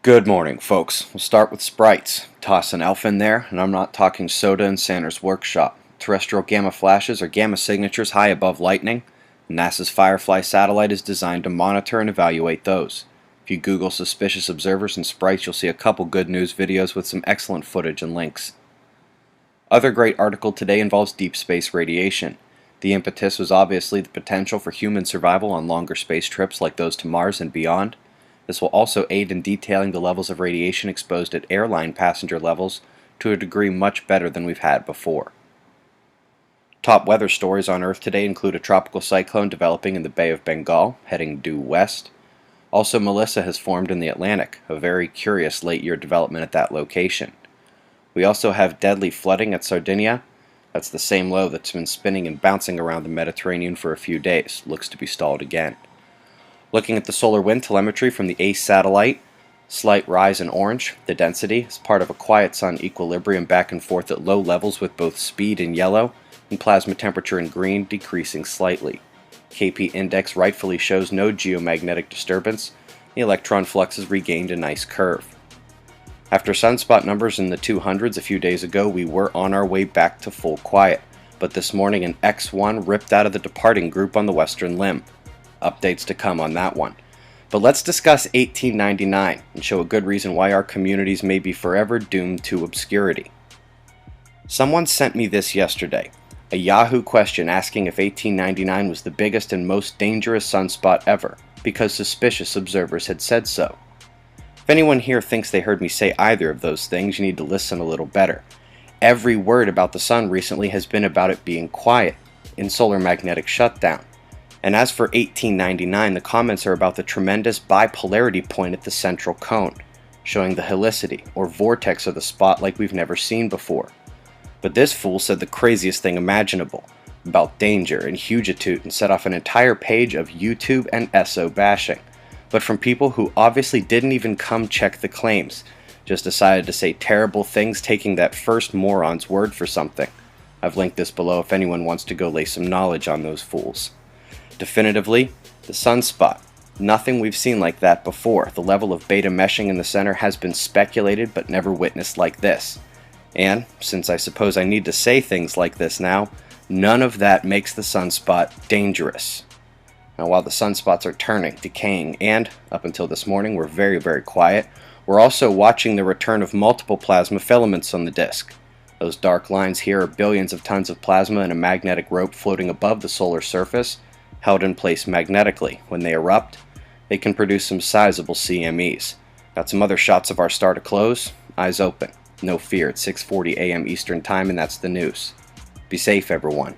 Good morning, folks. We'll start with sprites. Toss an elf in there, and I'm not talking soda in Santa's workshop. Terrestrial gamma flashes are gamma signatures high above lightning. NASA's Firefly satellite is designed to monitor and evaluate those. If you Google suspicious observers and sprites, you'll see a couple good news videos with some excellent footage and links. Other great article today involves deep space radiation. The impetus was obviously the potential for human survival on longer space trips like those to Mars and beyond. This will also aid in detailing the levels of radiation exposed at airline passenger levels to a degree much better than we've had before. Top weather stories on Earth today include a tropical cyclone developing in the Bay of Bengal, heading due west. Also, Melissa has formed in the Atlantic, a very curious late-year development at that location. We also have deadly flooding at Sardinia. That's the same low that's been spinning and bouncing around the Mediterranean for a few days. Looks to be stalled again. Looking at the solar wind telemetry from the ACE satellite, slight rise in orange, the density, is part of a quiet sun equilibrium back and forth at low levels with both speed in yellow and plasma temperature in green decreasing slightly. KP index rightfully shows no geomagnetic disturbance. The electron flux has regained a nice curve. After sunspot numbers in the 200s a few days ago, we were on our way back to full quiet, but this morning an X1 ripped out of the departing group on the western limb. Updates to come on that one. But let's discuss 1899 and show a good reason why our communities may be forever doomed to obscurity. Someone sent me this yesterday, a Yahoo question asking if 1899 was the biggest and most dangerous sunspot ever, because suspicious observers had said so. If anyone here thinks they heard me say either of those things, you need to listen a little better. Every word about the sun recently has been about it being quiet, in solar magnetic shutdown. And as for 1899, the comments are about the tremendous bipolarity point at the central cone, showing the helicity, or vortex of the spot like we've never seen before. But this fool said the craziest thing imaginable, about danger and hugitude, and set off an entire page of YouTube and SO bashing, but from people who obviously didn't even come check the claims, just decided to say terrible things taking that first moron's word for something. I've linked this below if anyone wants to go lay some knowledge on those fools. Definitively, the sunspot. Nothing we've seen like that before. The level of beta meshing in the center has been speculated but never witnessed like this. And, since I suppose I need to say things like this now, none of that makes the sunspot dangerous. Now, while the sunspots are turning, decaying, and, up until this morning, were very, very quiet, we're also watching the return of multiple plasma filaments on the disk. Those dark lines here are billions of tons of plasma in a magnetic rope floating above the solar surface, held in place magnetically. When they erupt, they can produce some sizable CMEs. Got some other shots of our star to close. Eyes open. No fear, it's 6:40 a.m. Eastern Time, and that's the news. Be safe, everyone.